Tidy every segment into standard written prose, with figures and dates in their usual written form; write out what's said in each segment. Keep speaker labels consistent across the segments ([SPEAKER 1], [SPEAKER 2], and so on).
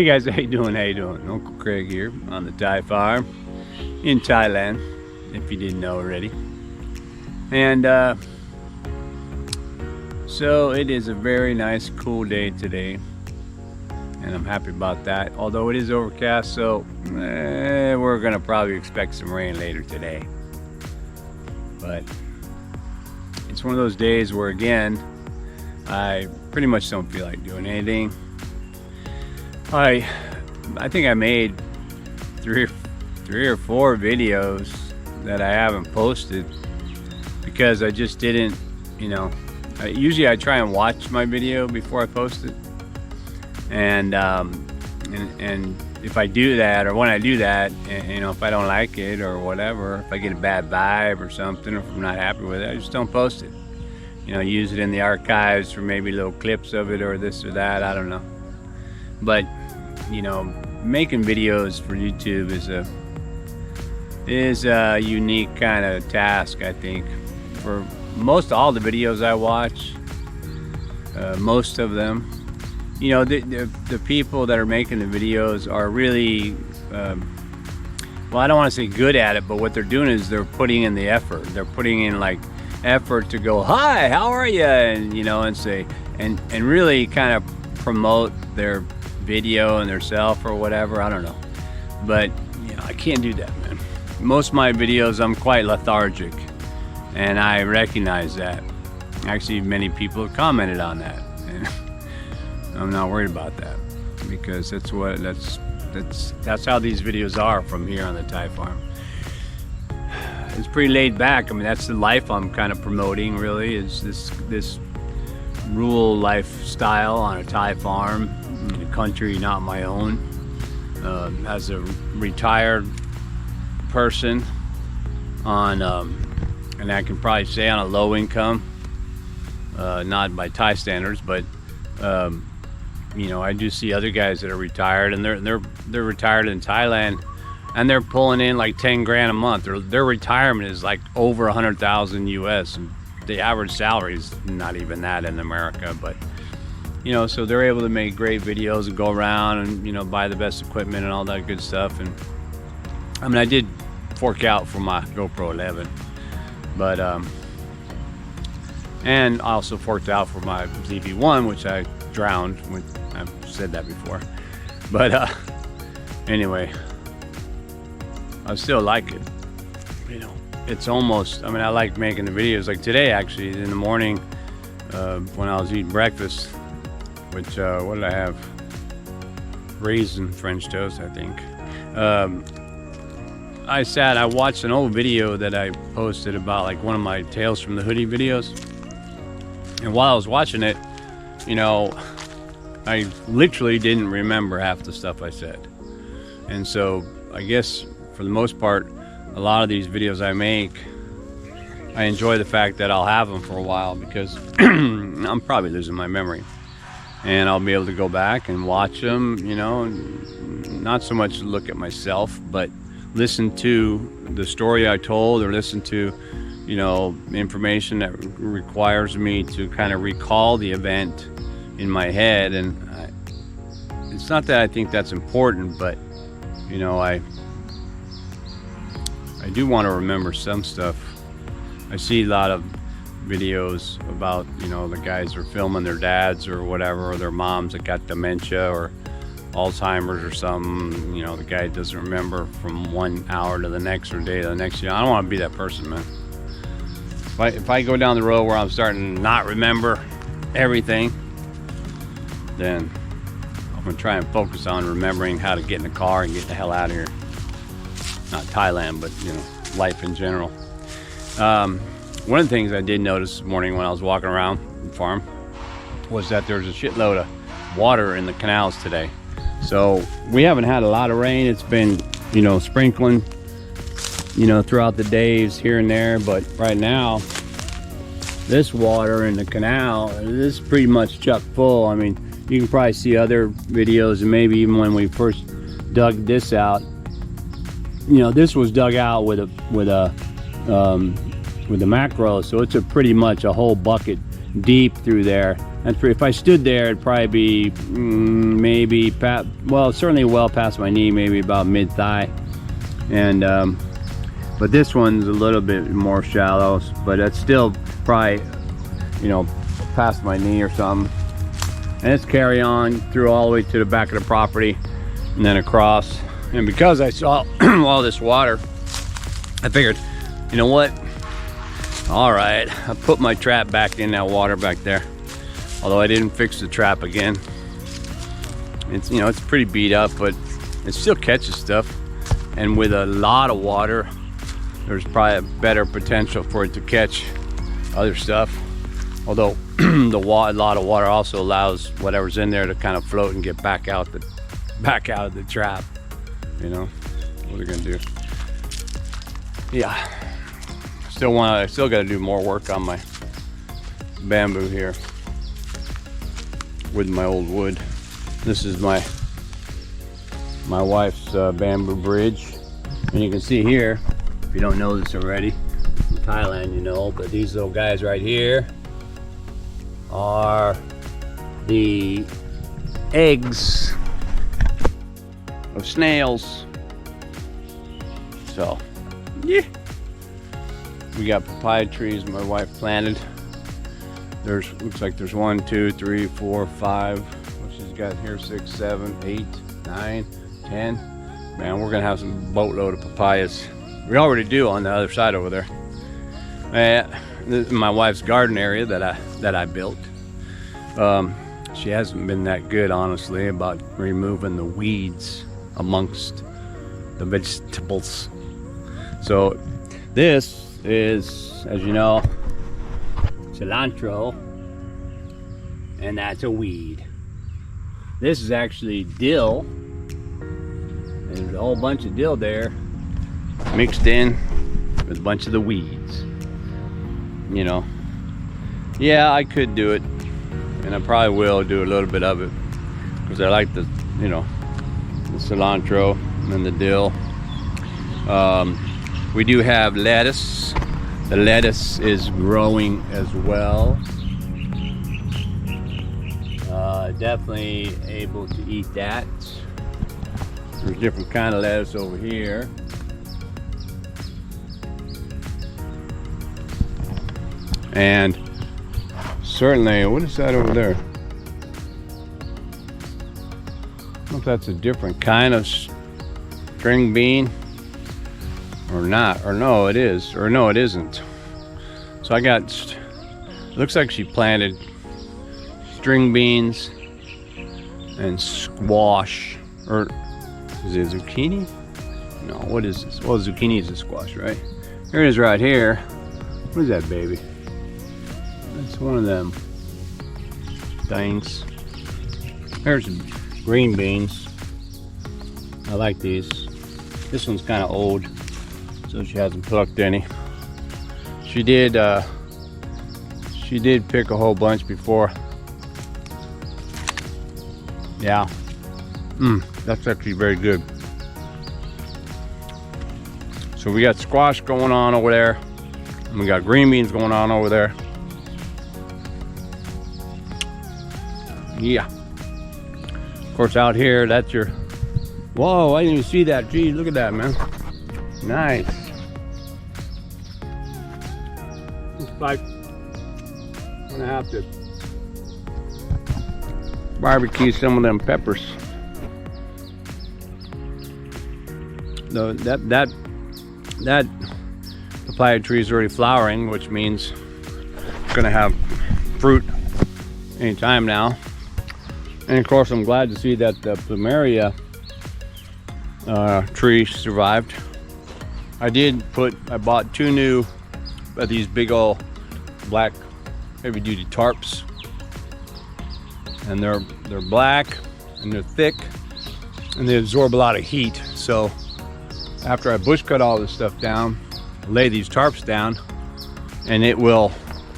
[SPEAKER 1] guys, how you doing? How you doing? Uncle Craig here on the Thai farm in Thailand, if you didn't know already. And so it is a very nice, cool day today, and I'm happy about that. Although it is overcast, so we're gonna probably expect some rain later today. But it's one of those days where, again, I pretty much don't feel like doing anything. I think I made three or four videos that I haven't posted because I just didn't, you know. Usually I try and watch my video before I post it, and if I do that, or when I do that, and, you know, if I don't like it or whatever, if I get a bad vibe or something, or if I'm not happy with it, I just don't post it. You know, use it in the archives for maybe little clips of it or this or that, I don't know. But, you know, making videos for YouTube is a unique kind of task, I think. For most all the videos I watch, most of them, you know, the people that are making the videos are really, well, I don't want to say good at it, but what they're doing is they're putting in the effort. They're putting in like effort to go, hi, how are you? And, you know, and say, and really kind of promote their video and their self or whatever, I don't know. But, you know, I can't do that, man. Most of my videos, I'm quite lethargic, and I recognize that. Actually, many people have commented on that, and I'm not worried about that, because that's how these videos are from here on the Thai farm. It's pretty laid back. I mean, that's the life I'm kind of promoting, really, is this rural lifestyle on a Thai farm in a country not my own. As a retired person on, and I can probably say on a low income, not by Thai standards, but you know, I do see other guys that are retired, and they're retired in Thailand, and they're pulling in like 10 grand a month. Their retirement is like over 100,000 US, and the average salary is not even that in America. But, you know, so they're able to make great videos and go around and, you know, buy the best equipment and all that good stuff. And I mean, I did fork out for my GoPro 11, but and I also forked out for my ZV-1, which I drowned with. I've said that before, but anyway, I still like it. You know, it's almost, I mean, I like making the videos. Like today, actually, in the morning, when I was eating breakfast, which what did I have? Raisin French toast, I think. I watched an old video that I posted about, like, one of my Tales from the Hoodie videos, and while I was watching it, you know, I literally didn't remember half the stuff I said. And so I guess for the most part, a lot of these videos I make, I enjoy the fact that I'll have them for a while, because I'm probably losing my memory, and I'll be able to go back and watch them, you know, and not so much look at myself, but listen to the story I told, or listen to, you know, information that requires me to kind of recall the event in my head. And it's not that I think that's important, but, you know, I do want to remember some stuff. I see a lot of videos about, you know, the guys are filming their dads or whatever, or their moms that got dementia or Alzheimer's or something. You know, the guy doesn't remember from 1 hour to the next, or day to the next. You know, I don't want to be that person, man. If I go down the road where I'm starting to not remember everything, then I'm gonna try and focus on remembering how to get in the car and get the hell out of here. Not Thailand, but, you know, life in general. One of the things I did notice this morning when I was walking around the farm was that there's a shitload of water in the canals today. So we haven't had a lot of rain. It's been, you know, sprinkling, you know, throughout the days here and there, but right now this water in the canal, this is pretty much chock full. I mean, you can probably see other videos, and maybe even when we first dug this out, you know, this was dug out with a macro, so it's pretty much a whole bucket deep through there. That's if I stood there, it'd probably be maybe well, certainly well past my knee, maybe about mid-thigh. And but this one's a little bit more shallow, but it's still probably, you know, past my knee or something. And it's carry on through all the way to the back of the property and then across. And because I saw all this water, I figured, you know what, all right, I put my trap back in that water back there, although I didn't fix the trap again. It's, you know, it's pretty beat up, but it still catches stuff. And with a lot of water, there's probably a better potential for it to catch other stuff. Although a lot of water also allows whatever's in there to kind of float and get back out of the trap. You know, what are you gonna do? Yeah, I still got to do more work on my bamboo here with my old wood. This is my wife's bamboo bridge, and you can see here, if you don't know this already, from Thailand, you know, but these little guys right here are the eggs of snails. So yeah, we got papaya trees my wife planted. Looks like there's 1, 2, 3, 4, 5. What she's got here, 6, 7, 8, 9, 10. Man, we're gonna have some boatload of papayas. We already do on the other side over there. This is my wife's garden area that I built. She hasn't been that good, honestly, about removing the weeds amongst the vegetables. So this is, as you know, cilantro, and that's a weed. This is actually dill, and there's a whole bunch of dill there mixed in with a bunch of the weeds. You know, yeah, I could do it, and I probably will do a little bit of it because I like the, you know, the cilantro and the dill. We do have lettuce. The lettuce is growing as well. Definitely able to eat that. There's different kind of lettuce over here. And certainly, what is that over there? I don't know if that's a different kind of string bean or not, or no it is, or no it isn't. So I got, looks like she planted string beans and squash, or is it zucchini? No, what is this? Well, zucchini is a squash, right? Here it is right here. What is that, baby? That's one of them things. There's green beans. I like these. This one's kind of old, so she hasn't plucked any. She did pick a whole bunch before. Yeah. That's actually very good. So we got squash going on over there, and we got green beans going on over there. Yeah. Of course, out here, that's your. Whoa! I didn't even see that. Geez, look at that, man. Nice. Looks like I'm gonna have to barbecue some of them peppers. Though that papaya tree is already flowering, which means it's gonna have fruit anytime now. And of course, I'm glad to see that the plumeria tree survived. I bought 2 new of these big old black heavy duty tarps, and they're black and they're thick and they absorb a lot of heat. So after I bush cut all this stuff down, lay these tarps down, and it will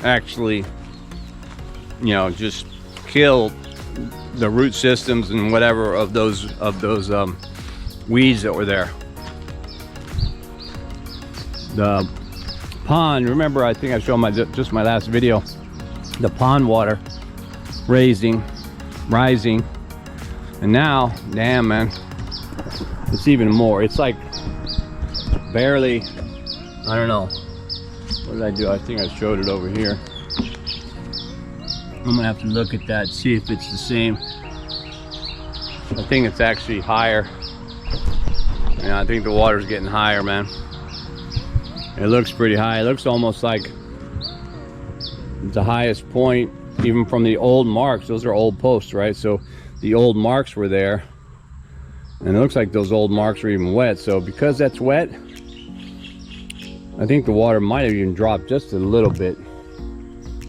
[SPEAKER 1] actually, you know, just kill the root systems and whatever of those weeds that were there. The pond, remember, I think I showed just my last video, the pond water rising, and now, damn man, it's even more. It's like barely, I don't know, what did I do? I think I showed it over here. I'm gonna have to look at that, see if it's the same. I think it's actually higher. Yeah, I think the water's getting higher, man. It looks pretty high. It looks almost like the highest point, even from the old marks. Those are old posts, right? So the old marks were there, and it looks like those old marks are even wet. So because that's wet, I think the water might have even dropped just a little bit.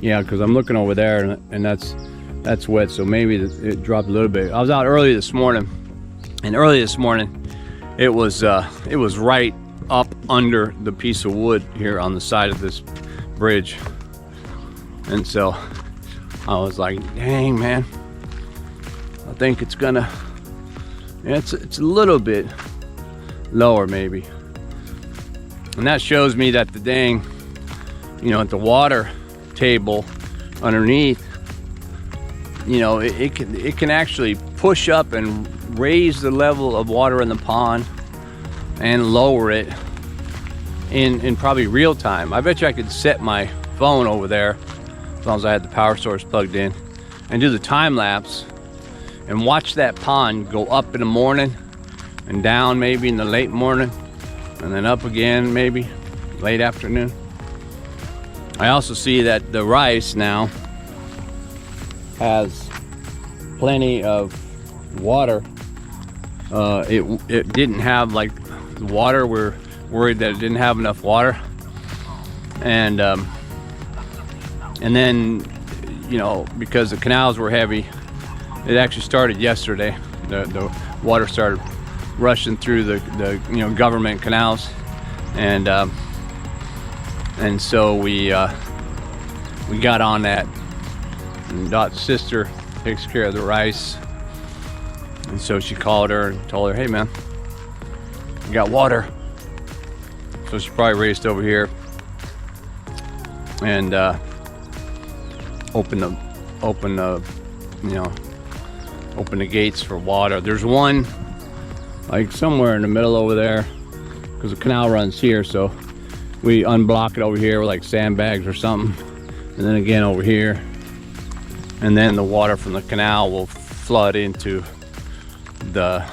[SPEAKER 1] Yeah, because I'm looking over there, and that's wet, so maybe it dropped a little bit. I was out early this morning, and early this morning it was right up under the piece of wood here on the side of this bridge, and so I was like, dang man, I think it's gonna, it's a little bit lower maybe, and that shows me that the dang, you know, at the water table underneath, you know, it can actually push up and raise the level of water in the pond and lower it in probably real time. I bet you I could set my phone over there, as long as I had the power source plugged in, and do the time lapse and watch that pond go up in the morning and down maybe in the late morning, and then up again maybe late afternoon. I also see that the rice now has plenty of water. It didn't have, like, the water, we're worried that it didn't have enough water, and then, you know, because the canals were heavy, it actually started yesterday. The water started rushing through the you know, government canals, and so we got on that. And Dot's sister takes care of the rice, and so she called her and told her, hey man, you got water. So she probably raced over here and open the gates for water. There's one like somewhere in the middle over there, because the canal runs here, so we unblock it over here with like sandbags or something, and then again over here, and then the water from the canal will flood into the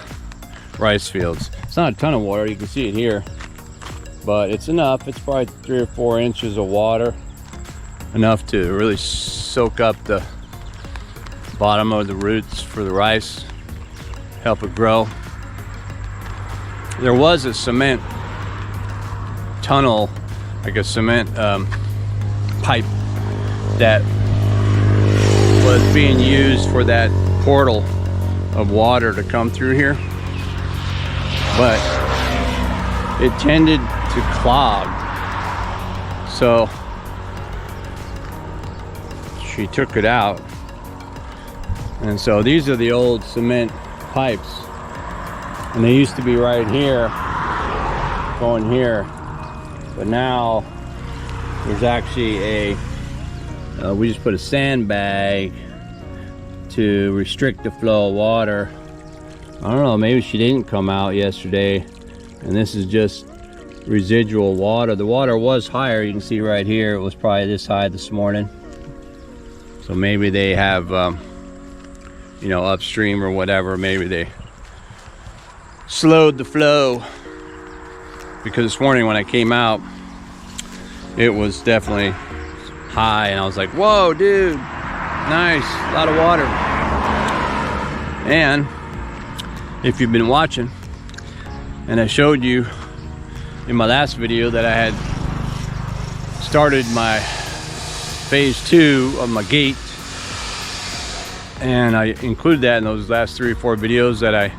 [SPEAKER 1] rice fields. It's not a ton of water, you can see it here, but it's enough. It's probably 3 or 4 inches of water, enough to really soak up the bottom of the roots for the rice, help it grow. There was a cement tunnel, like a cement pipe that was being used for that portal of water to come through here, but it tended to clog, so she took it out. And so these are the old cement pipes, and they used to be right here going here, but now there's actually a we just put a sandbag to restrict the flow of water. I don't know, maybe she didn't come out yesterday, and this is just residual water. The water was higher, you can see right here, it was probably this high this morning, so maybe they have you know, upstream or whatever, maybe they slowed the flow, because this morning when I came out it was definitely high, and I was like, whoa dude, nice, a lot of water. And if you've been watching, and I showed you in my last video that I had started my phase 2 of my gate, and I included that in those last 3 or 4 videos that I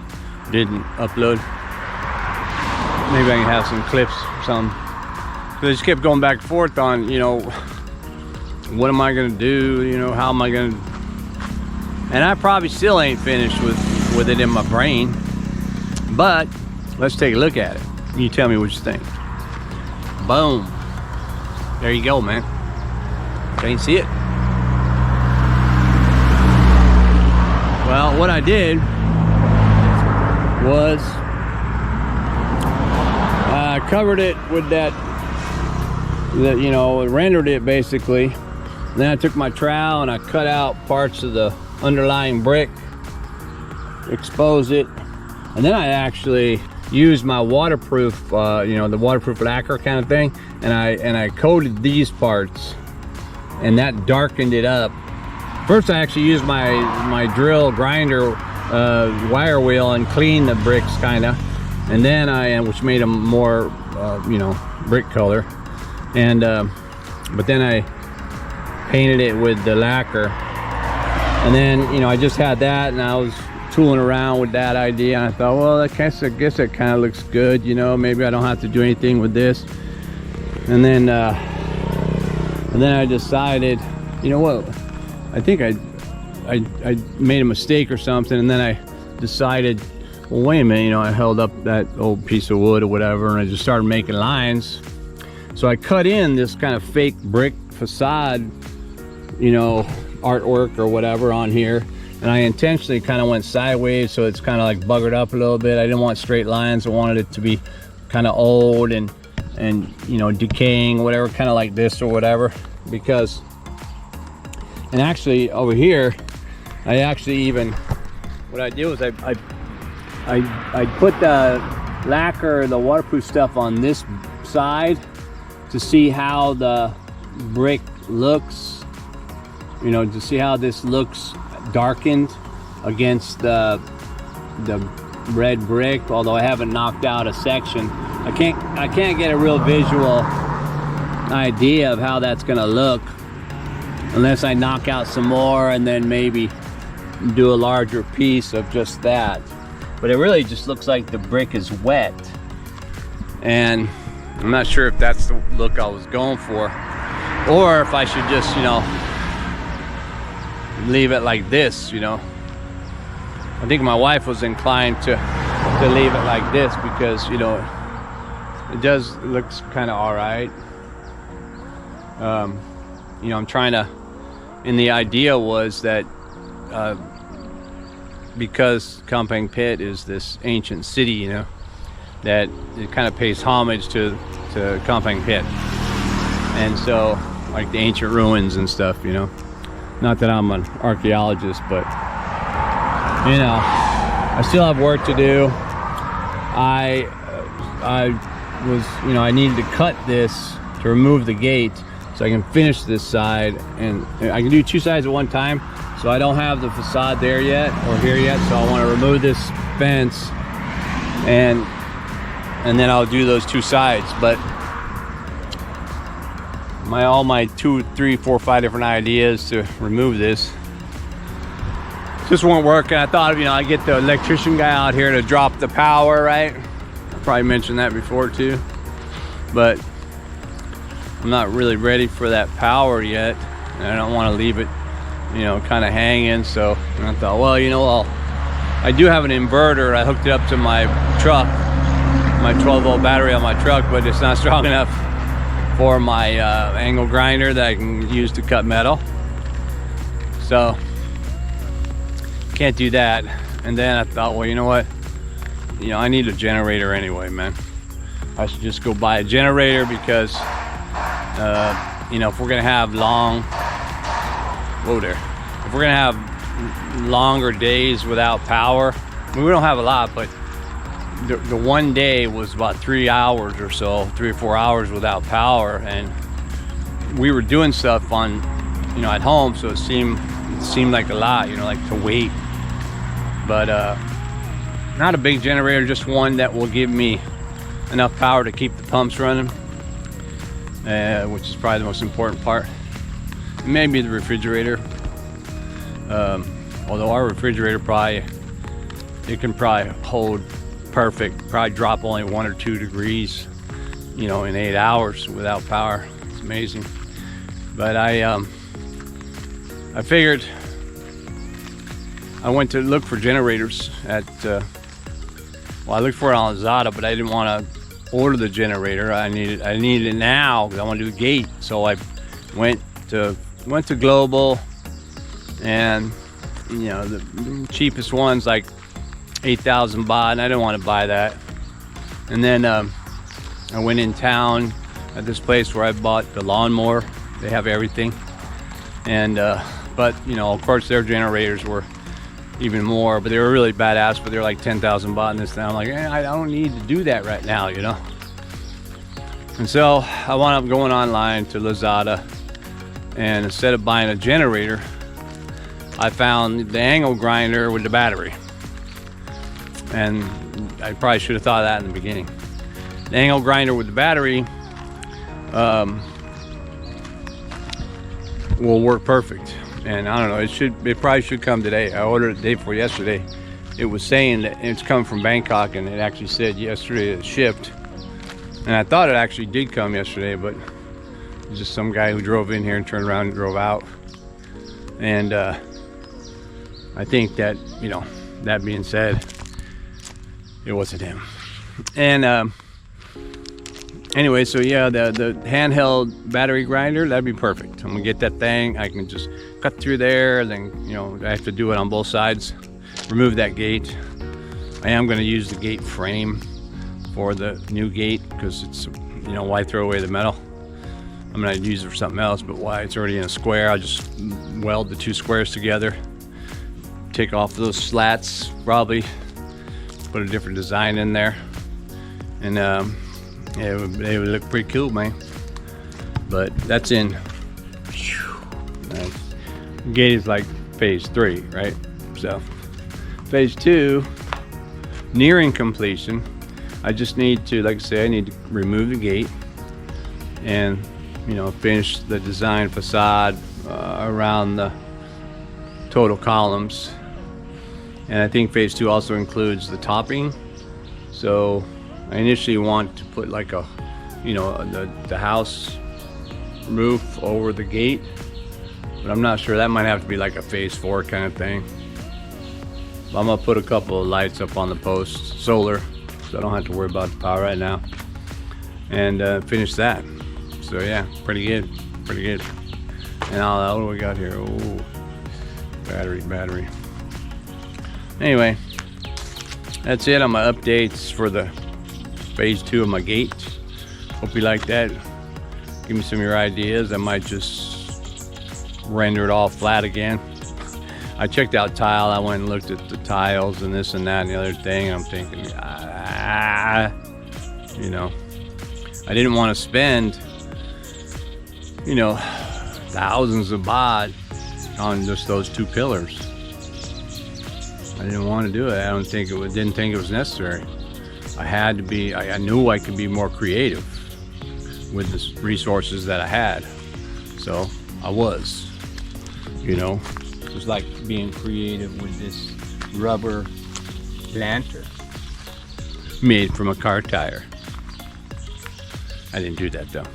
[SPEAKER 1] didn't upload. Maybe I can have some clips or something, because I just kept going back and forth on, you know, what am I gonna do, you know, how am I gonna, and I probably still ain't finished with it in my brain, but let's take a look at it. You tell me what you think. Boom, there you go, man. Can't see it. Well, what I did was I covered it with that, you know, rendered it basically. Then I took my trowel and I cut out parts of the underlying brick, exposed it, and then I actually used my waterproof, you know, the waterproof lacquer kind of thing, and I coated these parts, and that darkened it up. First, I actually used my drill grinder wire wheel and cleaned the bricks kind of, and then which made them more, you know, brick color, and but then I painted it with the lacquer, and then, you know, I just had that, and I was tooling around with that idea, and I thought, well, I guess it kind of looks good, you know, maybe I don't have to do anything with this. And then I decided, you know what, I think I made a mistake or something, and then I decided, well, wait a minute, you know, I held up that old piece of wood or whatever, and I just started making lines. So I cut in this kind of fake brick facade, you know, artwork or whatever on here, and I intentionally kind of went sideways, so it's kind of like buggered up a little bit. I didn't want straight lines. I wanted it to be kind of old and you know, decaying, whatever, kind of like this or whatever. Because, and actually over here, I actually even, what I did was I put the lacquer, the waterproof stuff on this side to see how the brick looks, you know, to see how this looks darkened against the red brick. Although I haven't knocked out a section, I can't get a real visual idea of how that's gonna look unless I knock out some more and then maybe do a larger piece of just that. But it really just looks like the brick is wet, and I'm not sure if that's the look I was going for, or if I should just, you know, leave it like this, you know. I think my wife was inclined to leave it like this because, you know, it looks kind of all right. You know, I'm trying to, and the idea was that because KamphaengPhet is this ancient city, you know, that it kind of pays homage to KamphaengPhet, and so like the ancient ruins and stuff, you know. Not that I'm an archaeologist, but, you know, I still have work to do. I was, you know, I needed to cut this to remove the gate so I can finish this side, and I can do two sides at one time. So I don't have the facade there yet, or here yet, so I want to remove this fence, and then I'll do those two sides. But all my 2, 3, 4, 5 different ideas to remove this just weren't working. I thought, you know, I'd get the electrician guy out here to drop the power, right? I probably mentioned that before too, but I'm not really ready for that power yet, and I don't want to leave it, you know, kind of hanging. So I thought, well, you know, I do have an inverter. I hooked it up to my truck, my 12-volt battery on my truck, but it's not strong enough for my angle grinder that I can use to cut metal. So can't do that. And then I thought, well, you know what, you know, I need a generator anyway, man. I should just go buy a generator because you know, if we're gonna have if we're gonna have longer days without power, I mean, we don't have a lot, but the one day was about 3 hours or so, 3 or 4 hours without power, and we were doing stuff on, you know, at home, so it seemed like a lot, you know, like to wait. But not a big generator, just one that will give me enough power to keep the pumps running, which is probably the most important part. Maybe the refrigerator, although our refrigerator can probably hold perfect, probably drop only 1 or 2 degrees, you know, in 8 hours without power. It's amazing. But I figured, I went to look for generators at well, I looked for it on Lazada, but I didn't want to order the generator. I needed it now because I want to do a gate. So I went to Global, and you know, the cheapest one's like 8,000 baht, and I didn't want to buy that. And then I went in town at this place where I bought the lawnmower. They have everything. And but you know, of course their generators were even more, but they were really badass, but they're like 10,000 baht in this now. I'm like, I don't need to do that right now, you know. And so I wound up going online to Lazada, and instead of buying a generator, I found the angle grinder with the battery. And I probably should have thought of that in the beginning. The angle grinder with the battery will work perfect. And I don't know, it probably should come today. I ordered it the day before yesterday. It was saying that it's come from Bangkok, and it actually said yesterday it shipped. And I thought it actually did come yesterday, but it was just some guy who drove in here and turned around and drove out. And I think that, you know, that being said, it wasn't him. And anyway, so yeah, the handheld battery grinder, that'd be perfect. I'm gonna get that thing. I can just cut through there, then, you know, I have to do it on both sides. Remove that gate. I am gonna use the gate frame for the new gate, because it's, you know, why throw away the metal? I'm gonna use it for something else, but why? It's already in a square. I'll just weld the two squares together, take off those slats, probably put a different design in there, and it would look pretty cool, man. But that's in. Nice. Gate is like phase 3, right? So phase 2, nearing completion. I just need to, like I say, I need to remove the gate and, you know, finish the design facade around the total columns. And I think phase 2 also includes the topping. So I initially want to put like a, you know, the house roof over the gate, but I'm not sure. That might have to be like a phase 4 kind of thing. But I'm gonna put a couple of lights up on the posts, solar, so I don't have to worry about the power right now, and finish that. So yeah, pretty good, pretty good. And what do we got here? Oh, battery. Anyway, that's it on my updates for the phase 2 of my gate. Hope you like that. Give me some of your ideas. I might just render it all flat again. I checked out tile. I went and looked at the tiles and this and that and the other thing. I'm thinking, you know, I didn't want to spend, you know, thousands of baht on just those 2 pillars. I didn't want to do it. I didn't think it was necessary. I had to be. I knew I could be more creative with the resources that I had, so I was. You know, it was like being creative with this rubber lantern made from a car tire. I didn't do that though.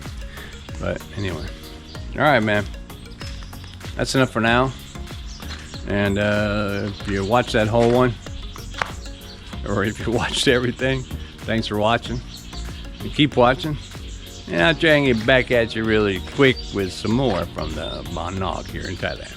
[SPEAKER 1] But anyway, all right, man. That's enough for now. And if you watched that whole one, or if you watched everything, thanks for watching. And keep watching. And I'll try and get back at you really quick with some more from the Mon Nog here in Thailand.